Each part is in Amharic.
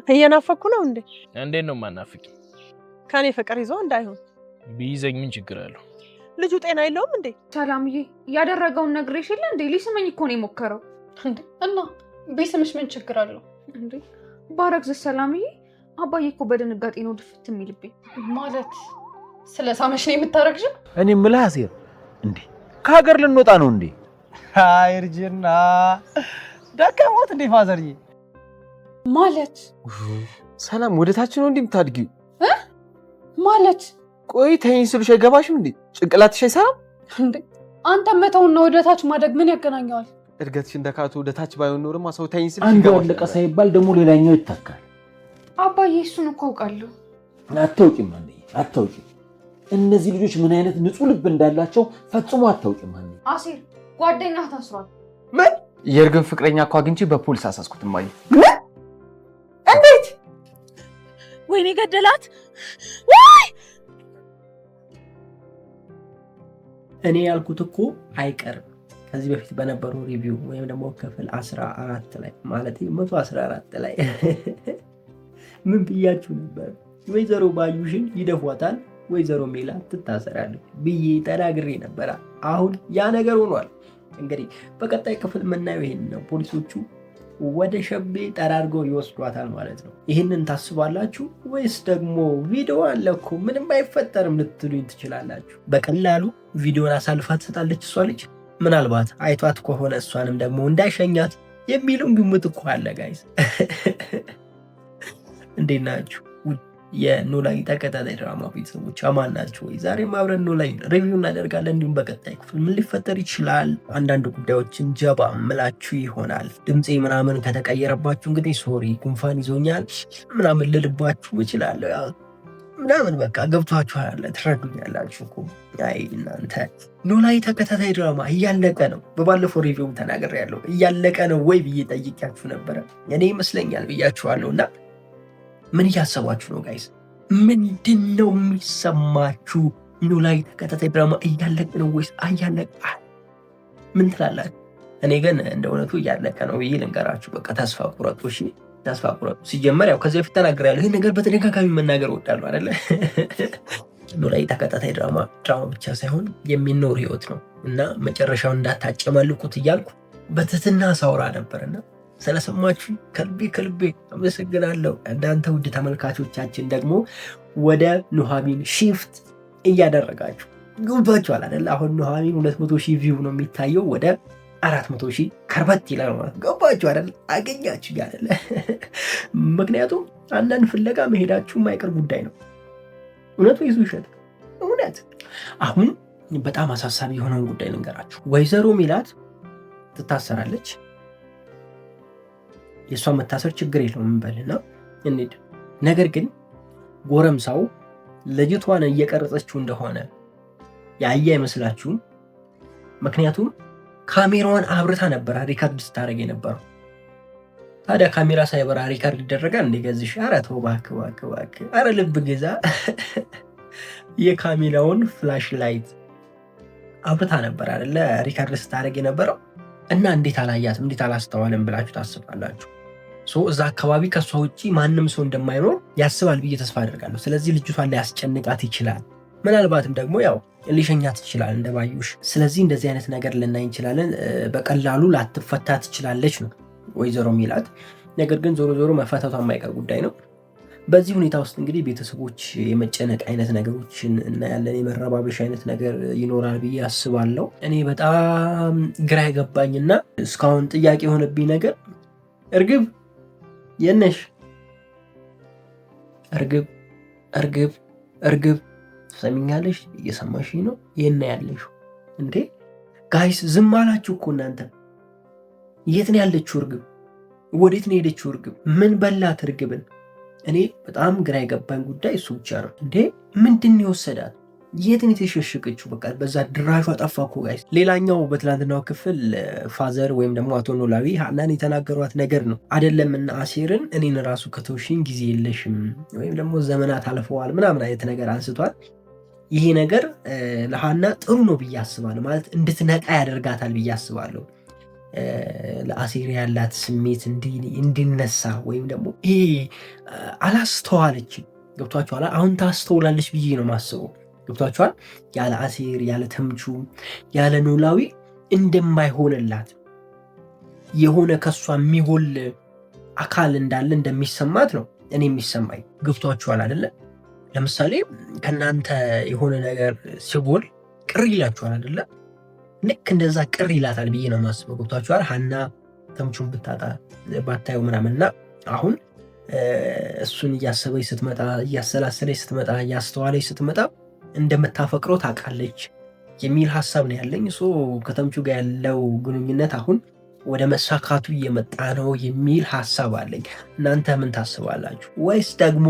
እየናፈኩ ነው እንዴ? እንዴት ነው ማናፍቂ? ከኔ ፍቅር ይዞ እንዳይሆን ቢይዘኝ ምን ችግር አለው? ልጁ ጤና የለውም እንዴ? ሰላምዬ ያደረገውን ነግሬሽ የለ እንዴ? ሊስመኝ እኮ ነው የሞከረው እንዴ። እና ቢስምሽ ምን ችግር አለው እንዴ? ባረግዝ ሰላምዬ፣ አባዬ እኮ በድንጋጤ ነው ድፍት የሚልብኝ። ማለት ስለ ሳመሽ ነው የምታረግዥው? እኔ የምልህ አሴር፣ እንዴ ከሀገር ልንወጣ ነው እንዴ? አይ እርጅና ደከሞት እንዴ ፋዘርዬ? ማለት ሰላም ወደ ታች ነው እንዴ የምታድጊው? ማለት ቆይ ተይኝ ስልሽ አይገባሽም እንዴ? ጭንቅላትሽ አይሰራም እንዴ? አንተ መተውና ወደ ታች ማደግ ምን ያገናኘዋል? እድገትሽ እንደካቱ ወደ ታች ባይሆን ኖርማ ሰው ተይኝ ስልሽ አንዱ ይገባሽ። አለቀ ሳይባል ደግሞ ሌላኛው ይተካል። አባዬ እሱን እኮ አውቃለሁ። አታውቂም አንዴ አታውቂም። እነዚህ ልጆች ምን አይነት ንጹህ ልብ እንዳላቸው ፈጽሞ አታውቂም አንዴ። አሴር ጓደኛህ ታስሯል። ምን? የእርግን ፍቅረኛ እኮ አግኝቼ በፖሊስ አሳስኩት። ማይ እንዴት? ወይኔ ገደላት! ወይ እኔ ያልኩት እኮ አይቀርም። ከዚህ በፊት በነበረው ሪቪው ወይም ደግሞ ክፍል 14 ላይ ማለት 114 ላይ ምን ብያችሁ ነበር? ወይዘሮ ባዩሽን ይደፏታል፣ ወይዘሮ ሜላት ትታሰራለች ብዬ ተናግሬ ነበር። አሁን ያ ነገር ሆኗል። እንግዲህ በቀጣይ ክፍል የምናየው ይሄን ነው። ፖሊሶቹ ወደ ሸቤ ጠራርገው ይወስዷታል ማለት ነው። ይህንን ታስባላችሁ ወይስ ደግሞ ቪዲዮ አለ እኮ ምንም አይፈጠርም ልትሉኝ ትችላላችሁ? በቀላሉ ቪዲዮን አሳልፋ ትሰጣለች እሷ ልጅ። ምናልባት አይቷት ከሆነ እሷንም ደግሞ እንዳይሸኛት የሚሉን ግምት እኮ አለ ጋይስ። እንዴት ናችሁ? የኖላዊ ተከታታይ ድራማ ቤተሰቦች አማን ናችሁ ወይ? ዛሬም አብረን ኖላዊ ሪቪው እናደርጋለን። እንዲሁም በቀጣይ ክፍል ምን ሊፈጠር ይችላል አንዳንድ ጉዳዮችን ጀባ ምላችሁ ይሆናል። ድምፄ ምናምን ከተቀየረባችሁ እንግዲህ ሶሪ፣ ጉንፋን ይዞኛል ምናምን ልልባችሁ እችላለሁ ምናምን በቃ ገብቷችኋል፣ ትረዱኛላችሁ እኮ። አይ እናንተ ኖላዊ ተከታታይ ድራማ እያለቀ ነው። በባለፈው ሪቪው ተናግሬያለሁ። እያለቀ ነው ወይ ብዬ ጠይቄያችሁ ነበረ። እኔ ይመስለኛል ብያችኋለሁ። እና ምን እያሰባችሁ ነው ጋይስ? ምንድን ነው የሚሰማችሁ? ኖላዊ ተከታታይ ድራማ እያለቀ ነው ወይስ አያለቀ? ምን ትላላችሁ? እኔ ግን እንደ እውነቱ እያለቀ ነው ብዬ ልንገራችሁ። በቃ ተስፋ ቁረጡ። እሺ ተስፋ ቁረጡ። ሲጀመር ያው ከዚህ በፊት ተናግሬያለሁ። ይህን ነገር በተደጋጋሚ መናገር እወዳለሁ አይደለ? ኖላዊ ተከታታይ ድራማ ብቻ ሳይሆን የሚኖር ህይወት ነው እና መጨረሻውን እንዳታጨማልቁት እያልኩ በትህትና ሳውራ ነበርና ስለሰማችሁ ከልቤ አመሰግናለሁ። እናንተ ውድ ተመልካቾቻችን ደግሞ ወደ ኑሐሚን ሺፍት እያደረጋችሁ ገባችኋል አይደል? አሁን ኑሐሚን 200,000 ቪው ነው የሚታየው፣ ወደ 400,000 ከርበት ይላል ማለት ገባችሁ አይደል? አገኛችሁ አይደል? ምክንያቱም አንዳንድ ፍለጋ መሄዳችሁ የማይቀር ጉዳይ ነው። እውነት ወይስ ውሸት? እውነት። አሁን በጣም አሳሳቢ የሆነውን ጉዳይ ልንገራችሁ። ወይዘሮ ሜላት ትታሰራለች። የእሷ መታሰር ችግር የለውም እንበልና እንሂድ። ነገር ግን ጎረምሳው ልጅቷን እየቀረጸችው እንደሆነ ያየ አይመስላችሁም? ምክንያቱም ካሜራዋን አብርታ ነበር ሪካርድ ስታደርግ የነበረው። ታዲያ ካሜራ ሳይበራ ሪካርድ ይደረጋል እንደገዝሽ? ኧረ ተው እባክህ፣ ኧረ ልብ ግዛ። የካሜራውን ፍላሽ ላይት አብርታ ነበር አይደለ ሪካርድ ስታደርግ የነበረው። እና እንዴት አላያትም እንዴት አላስተዋልም ብላችሁ ታስባላችሁ? እዛ አካባቢ ከሷ ውጪ ማንም ሰው እንደማይኖር ያስባል ብዬ ተስፋ አደርጋለሁ። ስለዚህ ልጅቷን ሊያስጨንቃት ይችላል። ምናልባትም ደግሞ ያው ሊሸኛት ይችላል እንደ ባዩሽ። ስለዚህ እንደዚህ አይነት ነገር ልናይ እንችላለን። በቀላሉ ላትፈታ ትችላለች ነው ወይዘሮ ሜላት። ነገር ግን ዞሮ ዞሮ መፈታቷ የማይቀር ጉዳይ ነው። በዚህ ሁኔታ ውስጥ እንግዲህ ቤተሰቦች የመጨነቅ አይነት ነገሮችን እናያለን። የመረባበሽ አይነት ነገር ይኖራል ብዬ አስባለሁ። እኔ በጣም ግራ የገባኝና እስካሁን ጥያቄ የሆነብኝ ነገር እርግብ የነሽ? እርግብ ሰሚኛለሽ? እየሰማሽ ነው? የነ ያለሽ እንዴ? ጋይስ ዝም አላችሁ እኮ እናንተ። የት ነው ያለችው እርግብ? ወዴት ነው ሄደችው እርግብ? ምን በላት እርግብን? እኔ በጣም ግራ የገባኝ ጉዳይ እሱ ብቻ ነው። እንዴ ምንድን የወሰዳት? የትን የተሸሸቀችው? በቃ በዛ ድራሿ ጠፋ እኮ ጋይስ። ሌላኛው በትናንትናው ክፍል ፋዘር ወይም ደግሞ አቶ ኖላዊ ሀናን የተናገሯት ነገር ነው አይደለም? እና አሴርን እኔን ራሱ ከተውሽኝ ጊዜ የለሽም ወይም ደግሞ ዘመናት አልፈዋል ምናምን አይነት ነገር አንስቷል። ይሄ ነገር ለሀና ጥሩ ነው ብዬ አስባለሁ። ማለት እንድትነቃ ያደርጋታል ብዬ አስባለሁ። ለአሴር ያላት ስሜት እንዲነሳ ወይም ደግሞ ይሄ አላስተዋለችም። ገብቷችኋል? አሁን ታስተውላለች ብዬ ነው ማስበው። ገብቷችኋል? ያለ አሴር ያለ ተምቹ ያለ ኖላዊ እንደማይሆንላት የሆነ ከሷ የሚጎል አካል እንዳለ እንደሚሰማት ነው እኔ የሚሰማኝ። ገብቷችኋል አይደለ? ለምሳሌ ከእናንተ የሆነ ነገር ሲጎል ቅር ይላችኋል አይደለ? ልክ እንደዛ ቅር ይላታል ብዬ ነው ማስበው። ገብቷችኋል? ሀና ተምቹን ብታጣ ባታየው ምናምንና አሁን እሱን እያሰበች ስትመጣ እያሰላሰለች ስትመጣ እያስተዋለች ስትመጣ እንደምታፈቅረው ታውቃለች የሚል ሀሳብ ነው ያለኝ። ከተምቹ ጋር ያለው ግንኙነት አሁን ወደ መሳካቱ እየመጣ ነው የሚል ሀሳብ አለኝ። እናንተ ምን ታስባላችሁ? ወይስ ደግሞ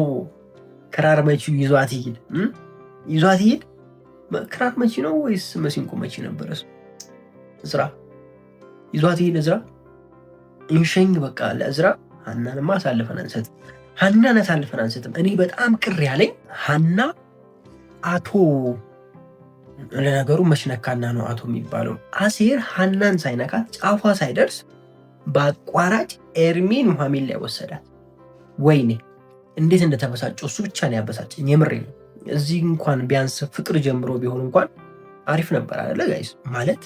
ክራር መቺው ይዟት ይሄድ? ክራር መቺ ነው ወይስ መሲንቆ መቺ ነበረ? እዝራ ይዟት ይሄድ። እዝራ እንሸኝ በቃ ለእዝራ። ሀናንማ አሳልፈን አንሰጥም። እኔ በጣም ቅር ያለኝ ሀና አቶ ለነገሩ መሽነካና ነው አቶ የሚባለው አሴር ሀናን ሳይነካት ጫፏ ሳይደርስ በአቋራጭ ኤርሚ ኑሐሚን ላይ ወሰዳት። ወይኔ እንዴት እንደተበሳጨው እሱ ብቻ ነው ያበሳጨኝ። የምሬ ነው። እዚህ እንኳን ቢያንስ ፍቅር ጀምሮ ቢሆን እንኳን አሪፍ ነበር አይደለ ጋይስ? ማለት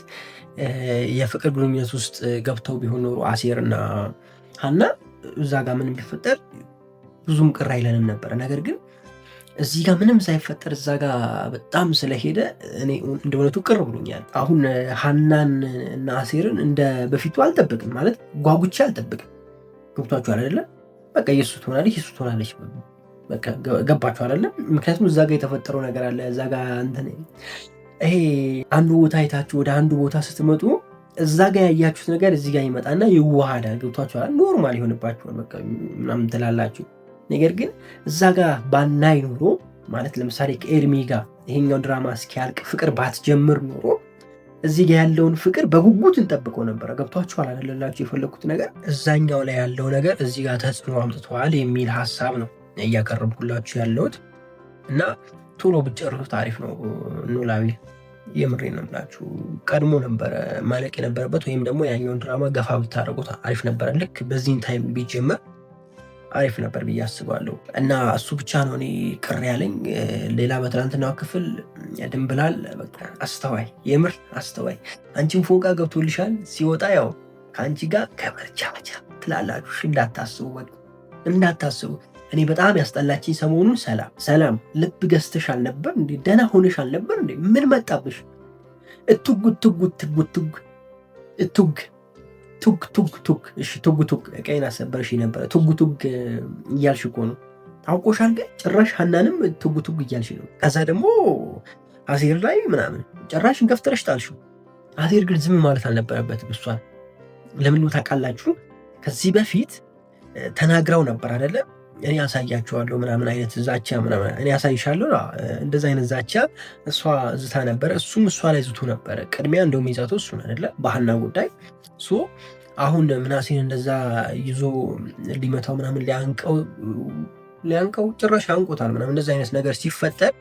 የፍቅር ግንኙነት ውስጥ ገብተው ቢሆን ኖሮ አሴርና ሀና እዛ ጋር ምንም ቢፈጠር ብዙም ቅር አይለንም ነበረ። ነገር ግን እዚህ ጋር ምንም ሳይፈጠር እዛ ጋር በጣም ስለሄደ እኔ እንደ እውነቱ ቅር ብሎኛል። አሁን ሀናን እና አሴርን እንደ በፊቱ አልጠብቅም፣ ማለት ጓጉቻ አልጠብቅም። ገብቷችኋል አይደለ? በቃ የሱ ትሆናለች በቃ ገባችኋል አይደለ? ምክንያቱም እዛ ጋር የተፈጠረው ነገር አለ። እዛ ጋር እንትን ይሄ አንዱ ቦታ አይታችሁ ወደ አንዱ ቦታ ስትመጡ እዛ ጋር ያያችሁት ነገር እዚህ ጋር ይመጣና ይዋሃዳል። ገብቷችኋል? ኖርማል ይሆንባችኋል በቃ ምናምን ትላላችሁ። ነገር ግን እዛ ጋር ባናይ ኖሮ ማለት ለምሳሌ ከኤርሚ ጋር ይሄኛው ድራማ እስኪያልቅ ፍቅር ባትጀምር ኖሮ እዚህ ጋር ያለውን ፍቅር በጉጉት እንጠብቀው ነበረ። ገብቷችኋል አይደላችሁ? የፈለኩት ነገር እዛኛው ላይ ያለው ነገር እዚህ ጋር ተጽዕኖ አምጥተዋል የሚል ሀሳብ ነው እያቀረብኩላችሁ ያለሁት እና ቶሎ ብትጨርሱት አሪፍ ነው። ኖላዊ የምሬ ነው የምላችሁ። ቀድሞ ነበረ ማለቅ የነበረበት ወይም ደግሞ ያኛውን ድራማ ገፋ ብታደርጉት አሪፍ ነበረ። ልክ በዚህን ታይም ቢጀመር አሪፍ ነበር ብዬ አስባለሁ። እና እሱ ብቻ ነው እኔ ቅር ያለኝ። ሌላ በትናንትናው ክፍል ድንብላል በቃ አስተዋይ፣ የምር አስተዋይ። አንቺን ፎቃ ገብቶልሻል። ሲወጣ ያው ከአንቺ ጋር ከመርቻቻ ትላላችሁ። እንዳታስቡ። እኔ በጣም ያስጠላችኝ ሰሞኑን ሰላም ልብ ገዝተሽ አልነበር እንዴ? ደህና ሆነሽ አልነበር እንዴ? ምን መጣብሽ? ቱግ እሺ፣ ቱግ ቀይን አሰበርሽ ነበረ። ቱግ እያልሽ እኮ ነው። ታውቆሻል። ግን ጭራሽ ሀናንም ቱግ እያልሽ ነው። ከዛ ደግሞ አሴር ላይ ምናምን ጭራሽ ገፍትረሽ ጣልሽው። አሴር ግን ዝም ማለት አልነበረበትም። እሷን ለምን ታውቃላችሁ? ከዚህ በፊት ተናግራው ነበር አይደለ? እኔ ያሳያቸዋለሁ ምናምን አይነት ዛቻ ምናምን እኔ ያሳይሻለሁ እንደዛ አይነት ዛቻ እሷ ዝታ ነበረ። እሱም እሷ ላይ ዝቶ ነበረ። ቅድሚያ እንደውም ይዛተው እሱን አይደለ? በሀና ጉዳይ አሁን ምናሴን እንደዛ ይዞ ሊመታው ምናምን ሊያንቀው ጭራሽ አንቆታል ምናምን። እንደዛ አይነት ነገር ሲፈጠር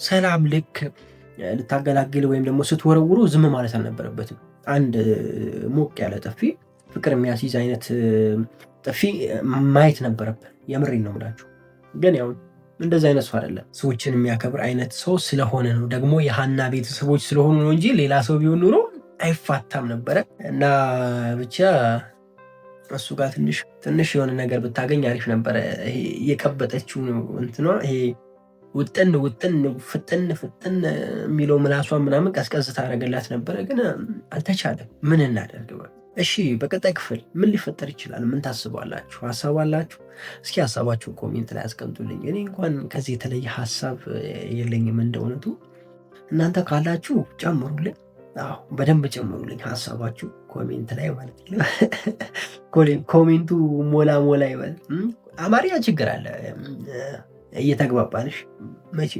ሰላም ልክ ልታገላግል ወይም ደግሞ ስትወረውሩ ዝም ማለት አልነበረበትም። አንድ ሞቅ ያለ ጥፊ፣ ፍቅር የሚያስይዝ አይነት ጥፊ ማየት ነበረብን። የምሬን ነው የምላችሁ። ግን ያው እንደዛ አይነት ሰው አይደለም። ሰዎችን የሚያከብር አይነት ሰው ስለሆነ ነው። ደግሞ የሀና ቤተሰቦች ስለሆኑ ነው እንጂ ሌላ ሰው ቢሆን ኑሮ አይፋታም ነበረ። እና ብቻ እሱ ጋር ትንሽ የሆነ ነገር ብታገኝ አሪፍ ነበረ። ይሄ የቀበጠችው እንትኗ ይሄ ውጥን ፍጥን የሚለው ምላሷ ምናምን ቀዝቀዝ ታደርግላት ነበረ። ግን አልተቻለም። ምን እናደርግ? እሺ በቀጣይ ክፍል ምን ሊፈጠር ይችላል? ምን ታስባላችሁ? ሀሳብ አላችሁ? እስኪ ሀሳባችሁን ኮሜንት ላይ አስቀምጡልኝ። እኔ እንኳን ከዚህ የተለየ ሀሳብ የለኝም እንደእውነቱ። እናንተ ካላችሁ ጨምሩልኝ። አዎ በደንብ ጨምሩልኝ ሀሳባችሁ ኮሜንት ላይ ማለት ነው። ኮሜንቱ ሞላ ይበል። አማርኛ ችግር አለ፣ እየተግባባንሽ መቼ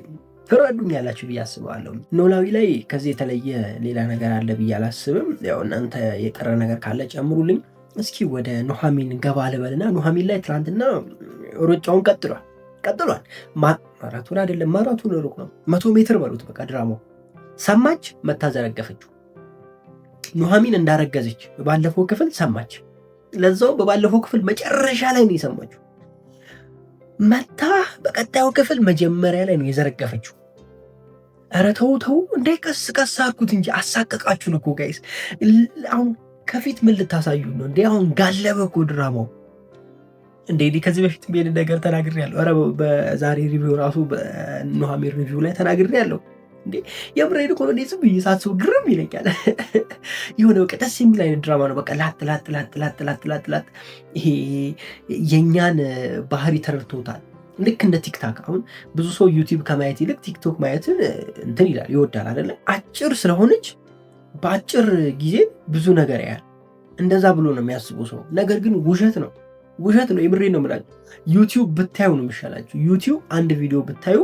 ትረዱኛላችሁ ብዬ አስባለሁ። ኖላዊ ላይ ከዚህ የተለየ ሌላ ነገር አለ ብዬ አላስብም። ያው እናንተ የቀረ ነገር ካለ ጨምሩልኝ። እስኪ ወደ ኑሐሚን ገባ ልበልና ኑሐሚን ላይ ትናንትና ሩጫውን ቀጥሏል። ማራቶን አይደለም፣ ማራቶን ሩቅ ነው። 100 ሜትር በሉት በቃ ድራማው። ሰማች፣ መታ ዘረገፈችው። ኑሐሚን እንዳረገዘች በባለፈው ክፍል ሰማች። ለዛው በባለፈው ክፍል መጨረሻ ላይ ነው የሰማችው። መታ በቀጣዩ ክፍል መጀመሪያ ላይ ነው የዘረገፈችው። ኧረ ተው እንዴ ቀስ ቀስ አልኩት እንጂ አሳቀቃችሁን እኮ ጋይስ። አሁን ከፊት ምን ልታሳዩ ነው እንዴ? አሁን ጋለበ እኮ ድራማው እንዴ። ከዚህ በፊት ምን ነገር ተናግሬያለሁ። ኧረ በዛሬ ሪቪው ራሱ በኑሐሚን ሪቪው ላይ ተናግሬያለሁ። እንዴ የምሬድ እኮ ነው። ዝም ብዬ ሳስበው ግርም ይለኛል። የሆነ በቃ ደስ የሚል አይነት ድራማ ነው። በቃ ላጥ ይሄ የእኛን ባህሪ ተረድቶታል። ልክ እንደ ቲክታክ። አሁን ብዙ ሰው ዩቲዩብ ከማየት ይልቅ ቲክቶክ ማየትን እንትን ይላል ይወዳል አይደለ? አጭር ስለሆነች በአጭር ጊዜ ብዙ ነገር ያያል። እንደዛ ብሎ ነው የሚያስበው ሰው። ነገር ግን ውሸት ነው። የምሬ ነው የምላችሁ። ዩቲዩብ ብታዩ ነው የሚሻላችሁ። ዩቲዩብ አንድ ቪዲዮ ብታዩ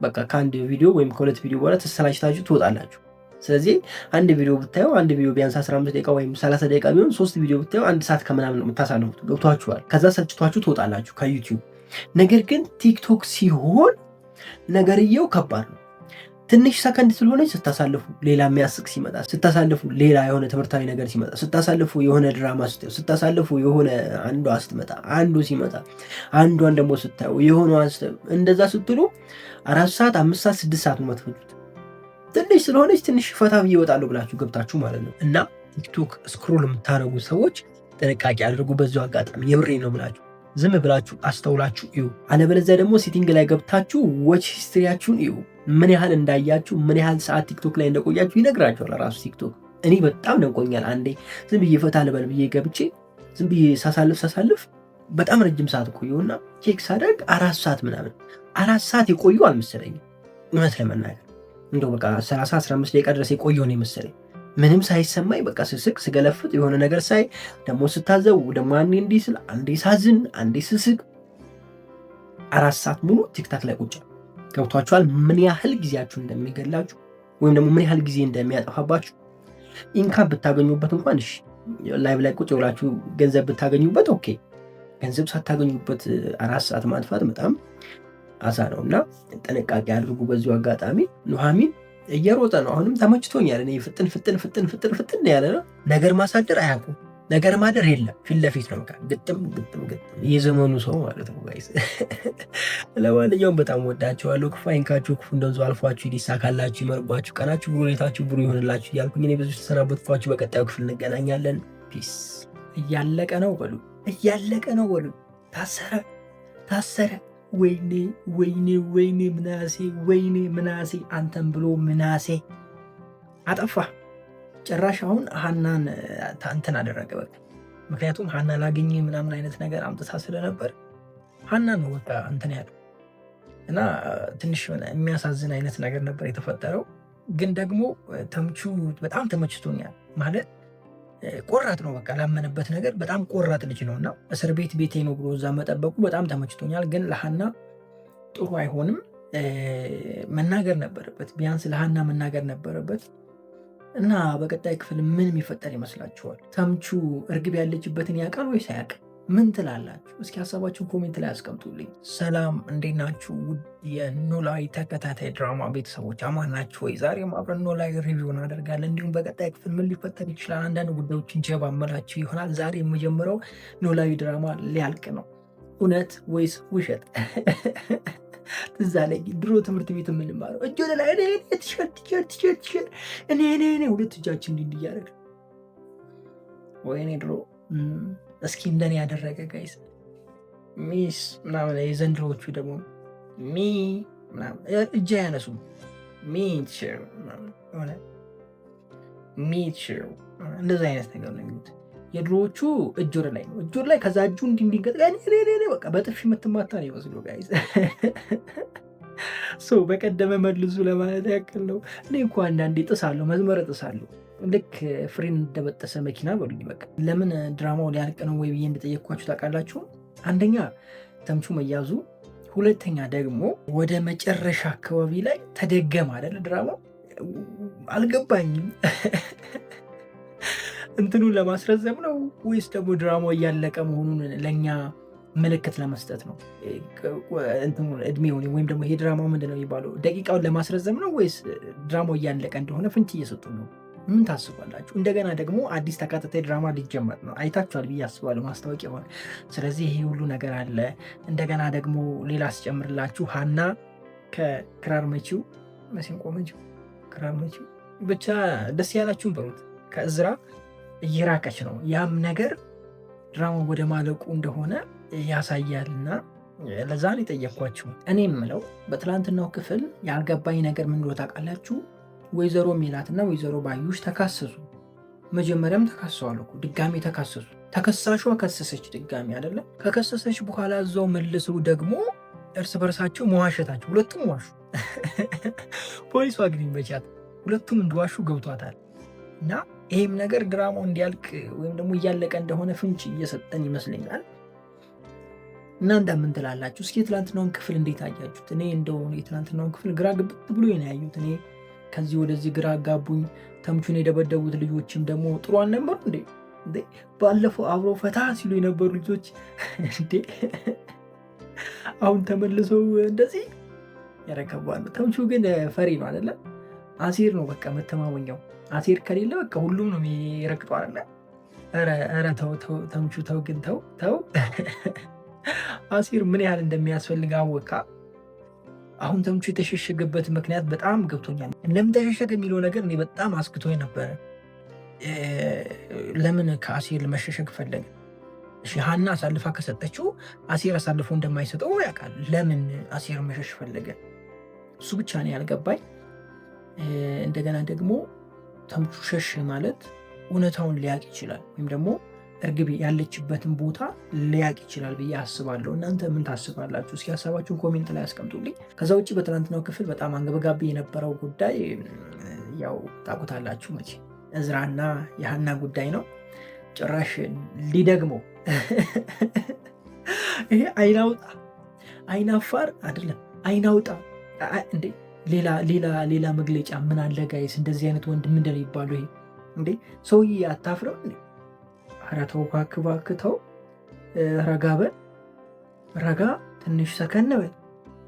በቃ ከአንድ ቪዲዮ ወይም ከሁለት ቪዲዮ በኋላ ተሰላችታችሁ ትወጣላችሁ። ስለዚህ አንድ ቪዲዮ ብታዩ አንድ ቪዲዮ ቢያንስ 15 ደቂቃ ወይም 30 ደቂቃ ቢሆን 3 ቪዲዮ ብታዩ 1 ሰዓት ከምናምን ነው የምታሳልፉት። ገብቷችኋል? ከዛ ሰልችቷችሁ ትወጣላችሁ ከዩቲዩብ። ነገር ግን ቲክቶክ ሲሆን ነገርየው ከባድ ነው። ትንሽ ሰከንድ ስለሆነች ስታሳልፉ ሌላ የሚያስቅ ሲመጣ፣ ስታሳልፉ ሌላ የሆነ ትምህርታዊ ነገር ሲመጣ፣ ስታሳልፉ የሆነ ድራማ ስታዩ፣ ስታሳልፉ የሆነ አንዷ ስትመጣ፣ አንዱ ሲመጣ፣ አንዷን ደግሞ ስታዩ፣ የሆነዋን ስታዩ፣ እንደዛ ስትሉ 4 ሰዓት 5 ሰዓት 6 ሰዓት ነው የምትፈጁት። ትንሽ ስለሆነች ትንሽ ፈታ ብዬ እወጣለሁ ብላችሁ ገብታችሁ ማለት ነው። እና ቲክቶክ ስክሮል የምታደርጉ ሰዎች ጥንቃቄ አድርጉ። በዚሁ አጋጣሚ የምሬ ነው ብላችሁ ዝም ብላችሁ አስተውላችሁ እዩ። አለበለዚያ ደግሞ ሴቲንግ ላይ ገብታችሁ ዎች ሂስትሪያችሁን እዩ። ምን ያህል እንዳያችሁ፣ ምን ያህል ሰዓት ቲክቶክ ላይ እንደቆያችሁ ይነግራችኋል ራሱ ቲክቶክ። እኔ በጣም ደንቆኛል። አንዴ ዝም ብዬ ፈታ ልበል ብዬ ገብቼ ዝም ብዬ ሳሳልፍ በጣም ረጅም ሰዓት ቆየሁና ቼክ ሳደርግ 4 ሰዓት ምናምን 4 ሰዓት የቆዩ አልመሰለኝም። እውነት ለመናገር እንደው በቃ 30-15 ደቂቃ ድረስ የቆየሁ ነው የመሰለኝ። ምንም ሳይሰማኝ በቃ ስስቅ ስገለፍጥ የሆነ ነገር ሳይ ደግሞ ስታዘው ደግሞ አንዴ እንዲህ ስል አንዴ ሳዝን አንዴ ስስቅ 4 ሰዓት ሙሉ ቲክታክ ላይ ቁጭ። ገብቷችኋል? ምን ያህል ጊዜያችሁ እንደሚገላችሁ ወይም ደግሞ ምን ያህል ጊዜ እንደሚያጠፋባችሁ። ኢንካም ብታገኙበት እንኳን እሺ፣ ላይቭ ላይ ቁጭ ብላችሁ ገንዘብ ብታገኙበት ኦኬ። ገንዘብ ሳታገኙበት 4 ሰዓት ማጥፋት በጣም አሳ ነው እና ጥንቃቄ አድርጉ። በዚሁ አጋጣሚ ኑሐሚን እየሮጠ ነው። አሁንም ተመችቶኛል። እኔ ፍጥን ያለ ነው። ነገር ማሳደር አያውቁም። ነገር ማደር የለም። ፊት ለፊት ነው። ግጥም የዘመኑ ሰው ማለት ነው ጋይስ። ለማንኛውም በጣም ወዳችኋለሁ። ክፉ አይንካችሁ፣ ክፉ እንደዚሁ አልፏችሁ፣ ይሳካላችሁ፣ ይመርባችሁ፣ ቀናችሁ ብሩ፣ ሁኔታችሁ ብሩ ይሆንላችሁ እያልኩኝ እኔ ብዙ ተሰናበትኳችሁ። በቀጣዩ ክፍል እንገናኛለን። ፒስ። እያለቀ ነው በሉ። ታሰረ። ወይኔ ምናሴ አንተን ብሎ ምናሴ አጠፋ። ጭራሽ አሁን ሀናን እንትን አደረገ በቃ። ምክንያቱም ሀናን አገኘ ምናምን አይነት ነገር አምጥታ ስለነበር ሀናን ነው በቃ እንትን ያለው እና ትንሽ የሚያሳዝን አይነት ነገር ነበር የተፈጠረው። ግን ደግሞ ተምቹ በጣም ተመችቶኛል ማለት ቆራጥ ነው በቃ ላመነበት ነገር በጣም ቆራጥ ልጅ ነው እና እስር ቤት ቤቴ ነው ብሎ እዛ መጠበቁ በጣም ተመችቶኛል። ግን ለሀና ጥሩ አይሆንም። መናገር ነበረበት፣ ቢያንስ ለሀና መናገር ነበረበት። እና በቀጣይ ክፍል ምን የሚፈጠር ይመስላችኋል? ተምቹ እርግብ ያለችበትን ያውቃል ወይስ አያውቅም? ምን ትላላችሁ? እስኪ ሀሳባችሁን ኮሜንት ላይ አስቀምጡልኝ። ሰላም እንዴት ናችሁ? ውድ የኖላዊ ተከታታይ ድራማ ቤተሰቦች አማን ናችሁ ወይ? ዛሬም አብረን ኖላዊ ሪቪው እናደርጋለን። እንዲሁም በቀጣይ ክፍል ምን ሊፈጠር ይችላል አንዳንድ ጉዳዮችን ጀባ መላችሁ ይሆናል። ዛሬ የምጀምረው ኖላዊ ድራማ ሊያልቅ ነው። እውነት ወይስ ውሸት? ትዝ አለኝ ድሮ ትምህርት ቤት የምንማረው እጅ ወደ ላይ ቲሸርት እኔ ሁለት እጃችን እንዲህ እያደረግን ወይኔ ድሮ እስኪ እንደኔ ያደረገ ጋይስ ሚስ ምናምን። የዘንድሮዎቹ ደግሞ ሚ ምናምን እጅ አያነሱም። ሚትሽር እንደዚ አይነት ነገር ነው የሚሉት። የድሮዎቹ እጅ ወደ ላይ ነው፣ እጅ ወደ ላይ። ከዛ እጁ እንዲንገጥ በቃ በጥፊ የምትማታ ነው ይመስሉ ጋይስ። በቀደመ መልሱ ለማለት ያክል ነው። እኔ እኮ አንዳንዴ ጥሳለሁ፣ መዝመረ ጥሳለሁ ልክ ፍሬን እንደበጠሰ መኪና በሉኝ። በቃ ለምን ድራማው ሊያልቅ ነው ወይ ብዬ እንደጠየቅኳችሁ ታውቃላችሁ? አንደኛ ተምቹ መያዙ፣ ሁለተኛ ደግሞ ወደ መጨረሻ አካባቢ ላይ ተደገመ አይደል ድራማው። አልገባኝም። እንትኑን ለማስረዘም ነው ወይስ ደግሞ ድራማው እያለቀ መሆኑን ለእኛ ምልክት ለመስጠት ነው? እድሜውን ወይም ደግሞ ይሄ ድራማው ምንድን ነው የሚባለው ደቂቃውን ለማስረዘም ነው ወይስ ድራማው እያለቀ እንደሆነ ፍንጭ እየሰጡ ነው? ምን ታስባላችሁ? እንደገና ደግሞ አዲስ ተከታታይ ድራማ ሊጀመር ነው። አይታችኋል ብዬ አስባለሁ ማስታወቂያ ሆነ። ስለዚህ ይሄ ሁሉ ነገር አለ። እንደገና ደግሞ ሌላ አስጨምርላችሁ ሀና ከክራር መቺው መሲንቆ መቺው ክራር መቺው ብቻ ደስ ያላችሁን በሉት ከእዝራ እየራቀች ነው። ያም ነገር ድራማ ወደ ማለቁ እንደሆነ ያሳያልና ለዛ ነው የጠየኳችሁ። እኔ የምለው በትላንትናው ክፍል ያልገባኝ ነገር ምን እንደሆነ ታውቃላችሁ? ወይዘሮ ሜላትና ወይዘሮ ባዩሽ ተካሰሱ። መጀመሪያም ተካሰዋል እኮ ድጋሚ ተካሰሱ። ተከሳሿ ከሰሰች ድጋሚ አይደለም። ከከሰሰች በኋላ እዛው መልሰው ደግሞ እርስ በርሳቸው መዋሸታቸው፣ ሁለቱም ዋሹ። ፖሊሷ ግን ይመቻት፣ ሁለቱም እንደዋሹ ገብቷታል። እና ይህም ነገር ድራማው እንዲያልቅ ወይም ደግሞ እያለቀ እንደሆነ ፍንጭ እየሰጠን ይመስለኛል። እናንተ ምን ትላላችሁ? እስኪ የትላንትናውን ክፍል እንዴት አያችሁት? እኔ እንደሆነ የትላንትናውን ክፍል ግራ ግብት ብሎ ነው ያዩት። እኔ ከዚህ ወደዚህ ግራ ጋቡኝ። ተምቹን የደበደቡት ልጆችም ደግሞ ጥሩ አልነበሩ እንዴ? ባለፈው አብሮ ፈታ ሲሉ የነበሩ ልጆች እንዴ አሁን ተመልሰው እንደዚህ ያረከባሉ። ተምቹ ግን ፈሪ ነው አይደለ? አሴር ነው በቃ መተማመኛው። አሴር ከሌለ በቃ ሁሉም ነው የሚረግጠው አይደለ? ኧረ ተው ተምቹ ተው፣ ግን ተው አሴር ምን ያህል እንደሚያስፈልግ አወቃ። አሁን ተምቹ የተሸሸገበት ምክንያት በጣም ገብቶኛል። ለምን ተሸሸገ የሚለው ነገር እኔ በጣም አስክቶኝ ነበረ። ለምን ከአሴር መሸሸግ ፈለገ? እሺ ሀና አሳልፋ ከሰጠችው አሴር አሳልፎ እንደማይሰጠው ያውቃል። ለምን አሴር መሸሽ ፈለገ? እሱ ብቻ ነው ያልገባኝ። እንደገና ደግሞ ተምቹ ሸሽ ማለት እውነታውን ሊያውቅ ይችላል፣ ወይም ደግሞ እርግብ ያለችበትን ቦታ ሊያውቅ ይችላል ብዬ አስባለሁ። እናንተ ምን ታስባላችሁ? እስኪ ሀሳባችሁን ኮሜንት ላይ ያስቀምጡልኝ። ከዛ ውጭ በትናንትናው ክፍል በጣም አንገብጋቢ የነበረው ጉዳይ ያው ታውቁታላችሁ መቼ እዝራና የሀና ጉዳይ ነው። ጭራሽ ሊደግመው ይሄ አይናውጣ አይናፋር አይደለም አይናውጣ እንዴ! ሌላ መግለጫ ምን አለ ጋይስ? እንደዚህ አይነት ወንድ ምንድን ነው ይባሉ? ይሄ እንዴ ሰውዬ አታፍረው እንዴ? ኧረ ተው እባክህ ተው። ረጋ በል ረጋ፣ ትንሽ ሰከን በል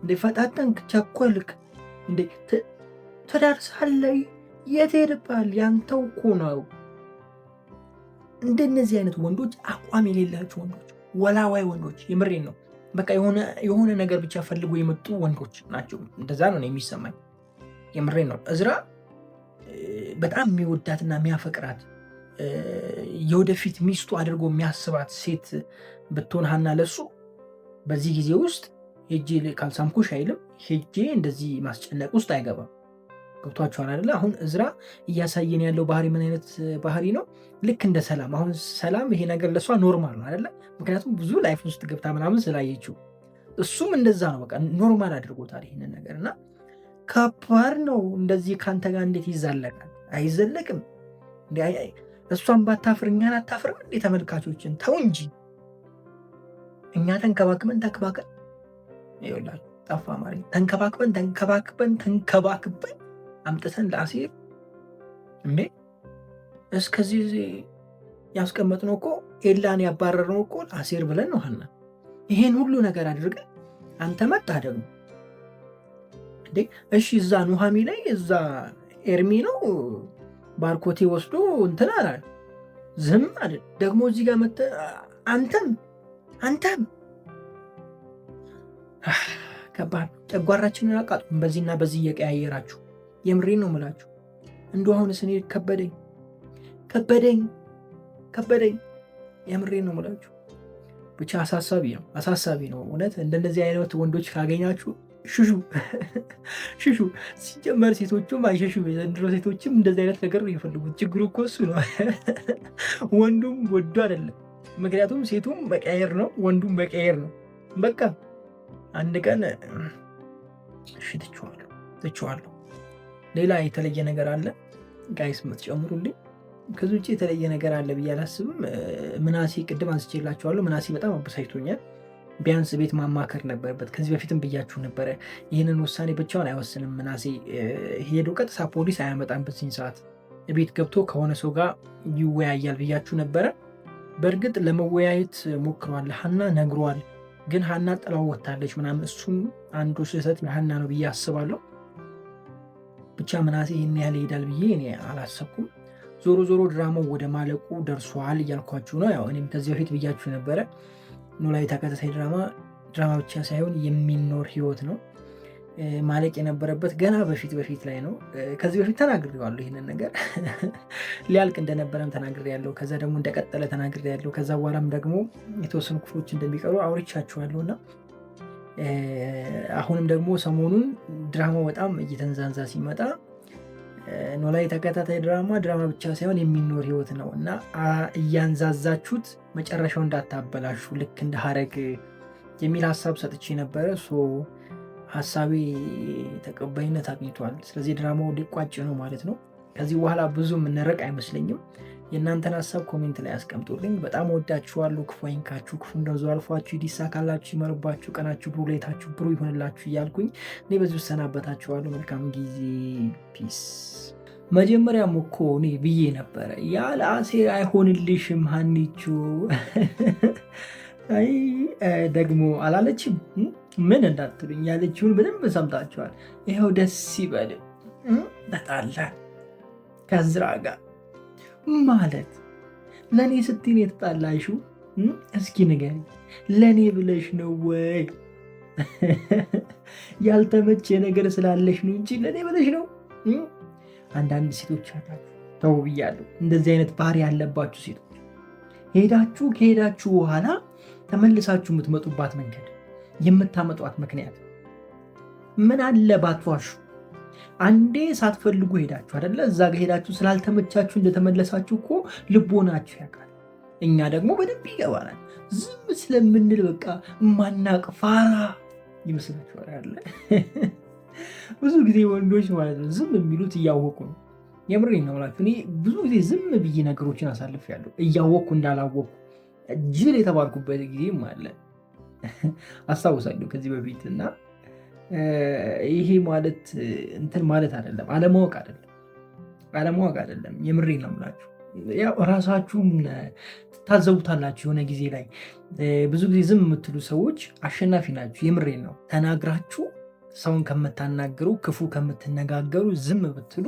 እንዴ! ፈጣጠንክ፣ ቸኮልክ እንዴ! ትደርሳለህ። የት ሄድብሃል? ያንተው እኮ ነው። እንደነዚህ አይነት ወንዶች አቋም የሌላቸው ወንዶች፣ ወላዋይ ወንዶች፣ የምሬን ነው። በቃ የሆነ ነገር ብቻ ፈልጎ የመጡ ወንዶች ናቸው። እንደዛ ነው የሚሰማኝ። የምሬን ነው። እዝራ በጣም የሚወዳትና የሚያፈቅራት የወደፊት ሚስቱ አድርጎ የሚያስባት ሴት ብትሆን ሀና ለሱ በዚህ ጊዜ ውስጥ ሄጄ ካልሳምኩሽ አይልም። ሄጄ እንደዚህ ማስጨነቅ ውስጥ አይገባም። ገብቷችኋል አይደለ? አሁን እዝራ እያሳየን ያለው ባህሪ ምን አይነት ባህሪ ነው? ልክ እንደ ሰላም። አሁን ሰላም ይሄ ነገር ለእሷ ኖርማል ነው አይደለ? ምክንያቱም ብዙ ላይፍ ውስጥ ገብታ ምናምን ስላየችው፣ እሱም እንደዛ ነው። በቃ ኖርማል አድርጎታል ይህንን ነገር እና ከባድ ነው። እንደዚህ ከአንተ ጋር እንዴት ይዛለቃል? አይዘለቅም። እሷን ባታፍር እኛን አታፍርም እንዴ? ተመልካቾችን ተው እንጂ እኛ ተንከባክበን ይኸውላችሁ ጠፋ ማለት ተንከባክበን አምጥተን ለአሴር እንዴ እስከዚህ ያስቀመጥነው እኮ ኤላን ያባረርነው እኮ አሴር ብለን ነው ሀና። ይሄን ሁሉ ነገር አድርገን አንተ መጣ ደግሞ እንዴ። እሺ እዛ ኑሃሚ ላይ እዛ ኤርሚ ነው ባርኮቴ ወስዶ እንትን አላል፣ ዝም አለ። ደግሞ እዚህ ጋር መጥተህ አንተም ከባድ ጨጓራችንን አቃጥሉን በዚህና በዚህ እየቀያየራችሁ። የምሬን ነው የምላችሁ። እንደው አሁንስ እኔ ከበደኝ የምሬን ነው የምላችሁ። ብቻ አሳሳቢ ነው እውነት። እንደነዚህ አይነት ወንዶች ካገኛችሁ ሽሹ። ሲጀመር ሴቶቹም አይሸሹ። የዘንድሮ ሴቶችም እንደዚህ አይነት ነገር ነው የሚፈልጉት። ችግሩ እኮ እሱ ነው። ወንዱም ወዶ አይደለም። ምክንያቱም ሴቱም መቀየር ነው፣ ወንዱም መቀየር ነው። በቃ አንድ ቀን ትችዋለሁ። ሌላ የተለየ ነገር አለ ጋይስ የምትጨምሩልኝ? ከዚህ ውጭ የተለየ ነገር አለ ብዬ አላስብም። ምናሴ ቅድም አንስቼላችኋለሁ። ምናሴ በጣም አበሳጭቶኛል። ቢያንስ ቤት ማማከር ነበረበት። ከዚህ በፊትም ብያችሁ ነበረ፣ ይህንን ውሳኔ ብቻውን አይወስንም ምናሴ። ሄዶ ቀጥታ ፖሊስ አያመጣም። በዚህን ሰዓት ቤት ገብቶ ከሆነ ሰው ጋር ይወያያል ብያችሁ ነበረ። በእርግጥ ለመወያየት ሞክሯል። ሀና ነግሯል፣ ግን ሀና ጥላው ወታለች ምናምን። እሱም አንዱ ስህተት ለሀና ነው ብዬ አስባለሁ። ብቻ ምናሴ ይህን ያህል ይሄዳል ብዬ እኔ አላሰብኩም። ዞሮ ዞሮ ድራማው ወደ ማለቁ ደርሷል እያልኳችሁ ነው። ያው እኔም ከዚህ በፊት ብያችሁ ነበረ ኖላዊ ተከታታይ ድራማ ብቻ ሳይሆን የሚኖር ህይወት ነው። ማለቅ የነበረበት ገና በፊት ላይ ነው። ከዚህ በፊት ተናግሬዋለሁ ይህንን ነገር ሊያልቅ እንደነበረም ተናግሬያለሁ። ከዛ ደግሞ እንደቀጠለ ተናግሬያለሁ። ከዛ በኋላም ደግሞ የተወሰኑ ክፍሎች እንደሚቀሩ አውርቻችኋለሁ እና አሁንም ደግሞ ሰሞኑን ድራማው በጣም እየተንዛንዛ ሲመጣ ኖላዊ ተከታታይ ድራማ ብቻ ሳይሆን የሚኖር ህይወት ነው እና እያንዛዛችሁት መጨረሻው እንዳታበላሹ ልክ እንደ ሀረግ የሚል ሀሳብ ሰጥቼ ነበረ። ሀሳቤ ተቀባይነት አግኝቷል። ስለዚህ ድራማው ሊቋጭ ነው ማለት ነው። ከዚህ በኋላ ብዙ የምንረቅ አይመስለኝም። የእናንተን ሀሳብ ኮሜንት ላይ አስቀምጡልኝ። በጣም ወዳችኋለሁ። ክፉ አይንካችሁ፣ ክፉ እንደዙ አልፏችሁ፣ ይሳካላችሁ፣ ይመርባችሁ፣ ቀናችሁ ብሩ፣ ሌታችሁ ብሩ ይሆንላችሁ እያልኩኝ እኔ በዚሁ ሰናበታችኋለሁ። መልካም ጊዜ። ፒስ። መጀመሪያም እኮ እኔ ብዬ ነበረ ያለ አሴር አይሆንልሽም ሀኒቹ። አይ ደግሞ አላለችም። ምን እንዳትሉኝ ያለችውን በደንብ ሰምታችኋል። ይኸው ደስ ይበል። ተጣላ ከዝራ ጋር ማለት ለእኔ ስትይ ነው የተጣላሽው? እስኪ ንገሪኝ፣ ለእኔ ብለሽ ነው ወይ? ያልተመቼ ነገር ስላለሽ ነው እንጂ ለእኔ ብለሽ ነው? አንዳንድ ሴቶች አላችሁ፣ ተው ብያለሁ። እንደዚህ አይነት ባህሪ ያለባችሁ ሴቶች ከሄዳችሁ በኋላ ተመልሳችሁ የምትመጡባት መንገድ፣ የምታመጧት ምክንያት ምን አለ ባትዋሹ። አንዴ ሳትፈልጉ ሄዳችሁ አይደለ? እዛ ጋር ሄዳችሁ ስላልተመቻችሁ እንደተመለሳችሁ እኮ ልቦናችሁ ያውቃል። እኛ ደግሞ በደንብ ይገባናል። ዝም ስለምንል በቃ ማናቅ ፋራ ይመስላችኋል አይደለ? ብዙ ጊዜ ወንዶች ማለት ነው ዝም የሚሉት እያወቁ ነው። የምሬን ነው እላችሁ። እኔ ብዙ ጊዜ ዝም ብዬ ነገሮችን አሳልፌያለሁ እያወቅኩ እንዳላወቅኩ ጅል የተባልኩበት ጊዜም አለ አስታውሳለሁ ከዚህ በፊት እና ይሄ ማለት እንትን ማለት አይደለም፣ አለማወቅ አይደለም። የምሬን ነው የምላችሁ። ያው ራሳችሁም ታዘቡታላችሁ። የሆነ ጊዜ ላይ ብዙ ጊዜ ዝም የምትሉ ሰዎች አሸናፊ ናችሁ። የምሬን ነው። ተናግራችሁ ሰውን ከምታናገሩ፣ ክፉ ከምትነጋገሩ ዝም ብትሉ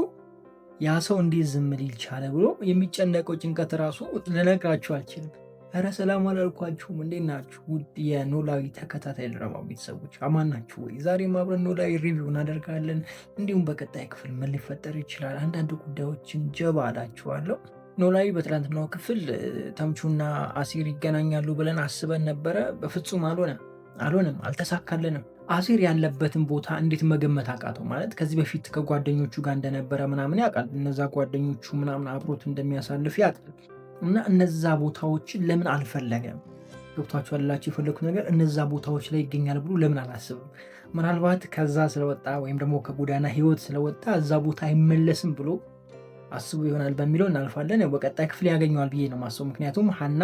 ያ ሰው እንዴት ዝም ሊል ቻለ ብሎ የሚጨነቀው ጭንቀት ራሱ ልነግራችሁ አልችልም። ኧረ ሰላም አላልኳችሁም? እንዴት ናችሁ? ውድ የኖላዊ ተከታታይ ድራማ ቤተሰቦች አማን ናችሁ ወይ? ዛሬም አብረን ኖላዊ ሪቪው እናደርጋለን። እንዲሁም በቀጣይ ክፍል ምን ሊፈጠር ይችላል አንዳንድ ጉዳዮችን ጀባ አላችኋለሁ። ኖላዊ በትላንትናው ክፍል ተምቹና አሲር ይገናኛሉ ብለን አስበን ነበረ። በፍጹም አልሆነም፣ አልተሳካልንም። አሲር ያለበትን ቦታ እንዴት መገመት አቃተው? ማለት ከዚህ በፊት ከጓደኞቹ ጋር እንደነበረ ምናምን ያውቃል። እነዛ ጓደኞቹ ምናምን አብሮት እንደሚያሳልፍ ያውቃል። እና እነዛ ቦታዎችን ለምን አልፈለገም? ገብቷችሁ ያላችሁ የፈለኩት ነገር እነዛ ቦታዎች ላይ ይገኛል ብሎ ለምን አላስብም? ምናልባት ከዛ ስለወጣ ወይም ደግሞ ከጎዳና ህይወት ስለወጣ እዛ ቦታ አይመለስም ብሎ አስቡ ይሆናል በሚለው እናልፋለን። በቀጣይ ክፍል ያገኘዋል ብዬ ነው ማስበው። ምክንያቱም ሀና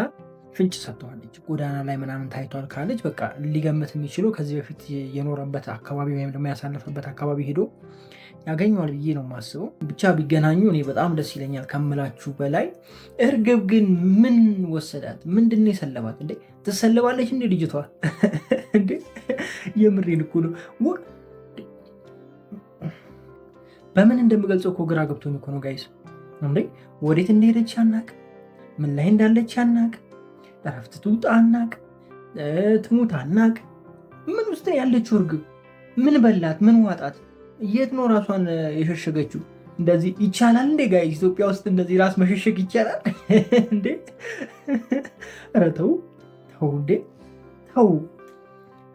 ፍንጭ ሰጥተዋለች። ጎዳና ላይ ምናምን ታይቷል ካለች በቃ ሊገመት የሚችለው ከዚህ በፊት የኖረበት አካባቢ ወይም ደግሞ ያሳለፈበት አካባቢ ሄዶ ያገኘዋል ብዬ ነው ማስበው። ብቻ ቢገናኙ እኔ በጣም ደስ ይለኛል ከምላችሁ በላይ። እርግብ ግን ምን ወሰዳት? ምንድን ነው የሰለባት? እንዴ ትሰለባለች እንዴ ልጅቷ? እንዴ የምሬን እኮ ነው። በምን እንደምገልጸው እኮ ግራ ገብቶኝ እኮ ነው ጋይስ። እንዴ ወዴት እንደሄደች አናቅ፣ ምን ላይ እንዳለች አናቅ፣ እረፍት ትውጣ አናቅ፣ ትሙት አናቅ። ምን ውስጥ ያለችው እርግብ? ምን በላት? ምን ዋጣት? የት ነው ራሷን የሸሸገችው? እንደዚህ ይቻላል እንዴ ጋይስ? ኢትዮጵያ ውስጥ እንደዚህ ራስ መሸሸግ ይቻላል እንዴ? ኧረ ተው እንዴ ተው።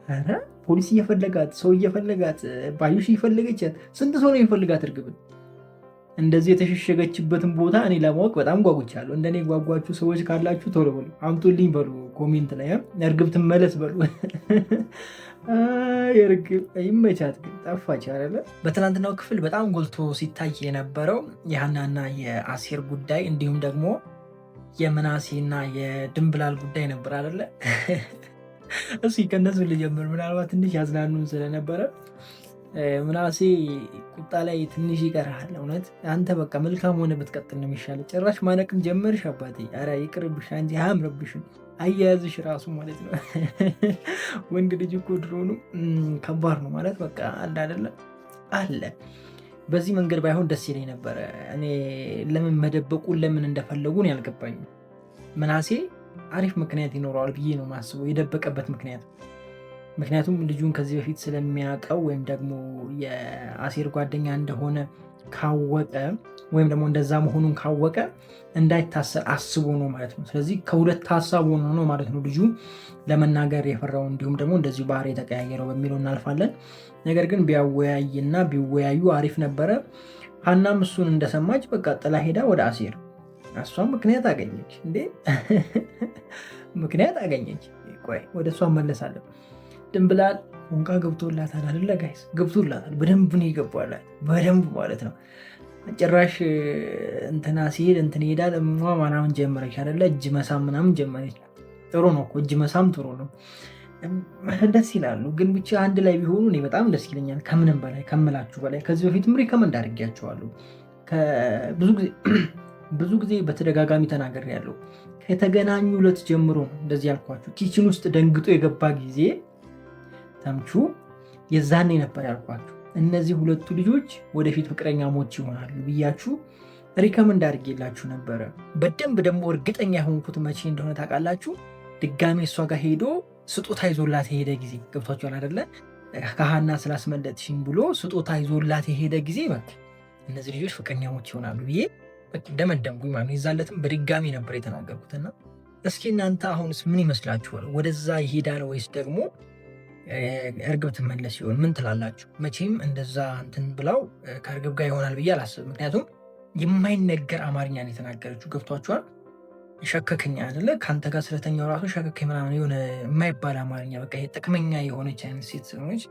ኧረ ፖሊስ እየፈለጋት፣ ሰው እየፈለጋት፣ ባዩሽ እየፈለገቻት፣ ስንት ሰው ነው የሚፈልጋት እርግብን? እንደዚህ የተሸሸገችበትን ቦታ እኔ ለማወቅ በጣም ጓጉቻለሁ። እንደኔ ጓጓችሁ ሰዎች ካላችሁ ቶሎ በሉ አምጡልኝ በሉ ኮሜንት ላይ እርግብ ትመለስ በሉ። እርግብ ይመቻት፣ ግን ጠፋች አይደለ? በትናንትናው ክፍል በጣም ጎልቶ ሲታይ የነበረው የሀናና የአሴር ጉዳይ እንዲሁም ደግሞ የምናሴና የድንብላል ጉዳይ ነበር አይደለ? እስኪ ከነሱ ልጀምር። ምናልባት ትንሽ ያዝናኑን ስለነበረ ምናሴ ቁጣ ላይ ትንሽ ይቀርሃል። እውነት አንተ በቃ መልካም ሆነ ብትቀጥል ነው የሚሻለው። ጭራሽ ማነቅም ጀመርሽ አባቴ። ኧረ ይቅርብሽ እንጂ አያምርብሽም። አያያዝሽ ራሱ ማለት ነው። ወንድ ልጅ እኮ ድሮኑ ከባድ ነው ማለት በቃ አንድ አይደለም አለ። በዚህ መንገድ ባይሆን ደስ ይለኝ ነበረ። እኔ ለምን መደበቁን ለምን እንደፈለጉ ነው ያልገባኝ። ምናሴ አሪፍ ምክንያት ይኖረዋል ብዬ ነው ማስበው የደበቀበት ምክንያት። ምክንያቱም ልጁን ከዚህ በፊት ስለሚያውቀው ወይም ደግሞ የአሴር ጓደኛ እንደሆነ ካወቀ ወይም ደግሞ እንደዛ መሆኑን ካወቀ እንዳይታሰር አስቦ ነው ማለት ነው። ስለዚህ ከሁለት ሀሳብ ሆኖ ነው ማለት ነው ልጁ ለመናገር የፈራው እንዲሁም ደግሞ እንደዚሁ ባህሪ የተቀያየረው በሚለው እናልፋለን። ነገር ግን ቢያወያይና ቢወያዩ አሪፍ ነበረ። ሀናም እሱን እንደሰማች በቃ ጥላ ሄዳ ወደ አሴር፣ እሷም ምክንያት አገኘች እንዴ ምክንያት አገኘች። ቆይ ወደ እሷ መለሳለሁ። ድንብላል ወንቃ ገብቶላታል አይደለ ጋይስ? ገብቶላታል። በደንብ ነው ይገባላል። በደንብ ማለት ነው። ጭራሽ እንትና ሲሄድ እንትን ሄዳል ምናምን ጀመረች አይደለ? እጅ መሳም ምናምን ጀመረች። ጥሩ ነው እኮ እጅ መሳም ጥሩ ነው፣ ደስ ይላሉ። ግን ብቻ አንድ ላይ ቢሆኑ እኔ በጣም ደስ ይለኛል፣ ከምንም በላይ ከምላችሁ በላይ። ከዚህ በፊትም ሪከመንድ አድርጌያቸዋለሁ። ብዙ ጊዜ በተደጋጋሚ ተናግሬያለሁ። ከተገናኙ ዕለት ጀምሮ ነው እንደዚህ ያልኳችሁ። ኪችን ውስጥ ደንግጦ የገባ ጊዜ ተምቹ የዛኔ ነበር ያልኳችሁ እነዚህ ሁለቱ ልጆች ወደፊት ፍቅረኛሞች ይሆናሉ ብያችሁ ሪከመንድ አድርጌላችሁ ነበረ። በደንብ ደግሞ እርግጠኛ የሆንኩት መቼ እንደሆነ ታውቃላችሁ? ድጋሜ እሷ ጋር ሄዶ ስጦታ ይዞላት የሄደ ጊዜ። ገብቷችኋል አይደለ? ከሀና ስላስመለጥሽኝ ብሎ ስጦታ ይዞላት የሄደ ጊዜ በቃ እነዚህ ልጆች ፍቅረኛሞች ይሆናሉ ብዬ ደመደምኩኝ ማለት ነው። የዛለትም በድጋሚ ነበር የተናገርኩትና እስኪ እናንተ አሁንስ ምን ይመስላችኋል? ወደዛ ይሄዳል ወይስ ደግሞ እርግብ ትመለስ ሲሆን ምን ትላላችሁ? መቼም እንደዛ እንትን ብለው ከእርግብ ጋር ይሆናል ብዬ አላስብም። ምክንያቱም የማይነገር አማርኛ ነው የተናገረችው። ገብቷችኋል? ሸከከኛ አይደለ? ከአንተ ጋር ስለተኛው ራሱ ሸከከኝ ምናምን የሆነ የማይባል አማርኛ፣ በቃ ጥቅመኛ የሆነች አይነት ሴት ስለሆነች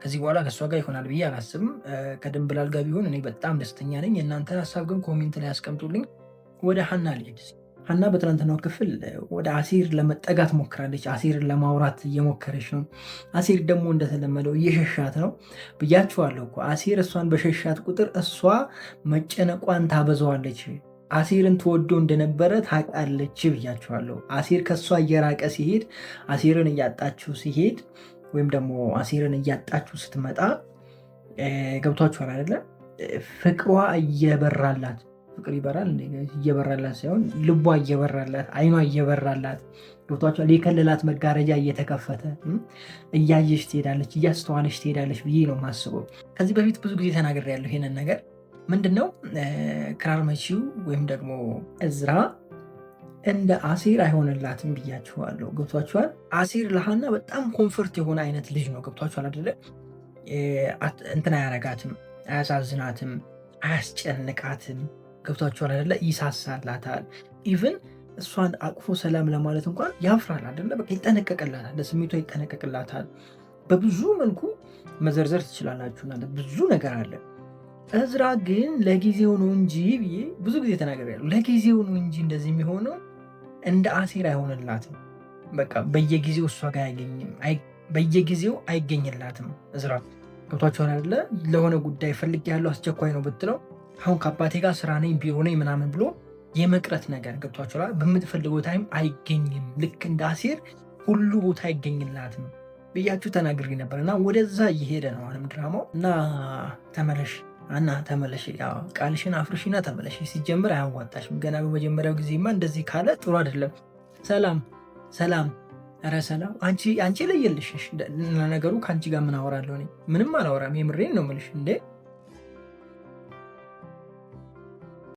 ከዚህ በኋላ ከእሷ ጋር ይሆናል ብዬ አላስብም። ከድንብላል ጋር ቢሆን እኔ በጣም ደስተኛ ነኝ። የእናንተን ሀሳብ ግን ኮሜንት ላይ ያስቀምጡልኝ። ወደ ሀና ልሄድ። ሀና በትናንትናው ክፍል ወደ አሴር ለመጠጋት ሞክራለች። አሴርን ለማውራት እየሞከረች ነው። አሴር ደግሞ እንደተለመደው እየሸሻት ነው ብያችኋለሁ እኮ። አሴር እሷን በሸሻት ቁጥር እሷ መጨነቋን ታበዛዋለች። አሴርን ትወዶ እንደነበረ ታውቃለች ብያችኋለሁ። አሴር ከእሷ እየራቀ ሲሄድ፣ አሴርን እያጣችው ሲሄድ ወይም ደግሞ አሴርን እያጣችው ስትመጣ ገብቷችኋል አይደለ? ፍቅሯ እየበራላት፣ ፍቅር ይበራል እየበራላት ሳይሆን ልቧ እየበራላት፣ አይኗ እየበራላት ገብቷችኋል። የከለላት መጋረጃ እየተከፈተ እያየች ትሄዳለች፣ እያስተዋለች ትሄዳለች ብዬ ነው የማስበው። ከዚህ በፊት ብዙ ጊዜ ተናግሬያለሁ ይሄንን ነገር። ምንድነው ክራር መቺው ወይም ደግሞ እዝራ እንደ አሴር አይሆንላትም ብያችኋለሁ። ገብቷችኋል። አሴር ለሀና በጣም ኮንፈርት የሆነ አይነት ልጅ ነው። ገብቷችኋል አይደለ? እንትን አያረጋትም፣ አያሳዝናትም፣ አያስጨንቃትም። ገብቷችኋል አይደለ? ይሳሳላታል። ኢቭን እሷን አቅፎ ሰላም ለማለት እንኳን ያፍራል አይደለ? በቃ ይጠነቀቅላታል፣ ለስሜቷ ይጠነቀቅላታል። በብዙ መልኩ መዘርዘር ትችላላችሁና ብዙ ነገር አለ። እዝራ ግን ለጊዜው ነው እንጂ ብዬ ብዙ ጊዜ ተናግሬያለሁ። ለጊዜው ነው እንጂ እንደዚህ የሚሆነው እንደ አሴር አይሆንላትም። በቃ በየጊዜው እሷ ጋር አይገኝም፣ በየጊዜው አይገኝላትም እዝራ። ገብቷችኋል አይደለ? ለሆነ ጉዳይ ፈልጌያለሁ አስቸኳይ ነው ብትለው አሁን ከአባቴ ጋር ስራ ነኝ ቢሮ ነኝ ምናምን ብሎ የመቅረት ነገር ገብቷችኋል። በምትፈልገው ታይም አይገኝም። ልክ እንደ አሴር ሁሉ ቦታ አይገኝላትም ብያችሁ ተናግሬ ነበር እና ወደዛ እየሄደ ነው አሁንም ድራማው እና ተመለሽ እና ተመለሽ፣ ቃልሽን አፍርሽና ተመለሽ። ሲጀምር አያዋጣሽም። ገና በመጀመሪያው ጊዜማ እንደዚህ ካለ ጥሩ አይደለም። ሰላም ሰላም፣ ኧረ ሰላም። አንቺ ለየልሽ። ነገሩ ከአንቺ ጋር ምን አወራለሁ? ምንም አላወራም። የምሬን ነው የምልሽ እንዴ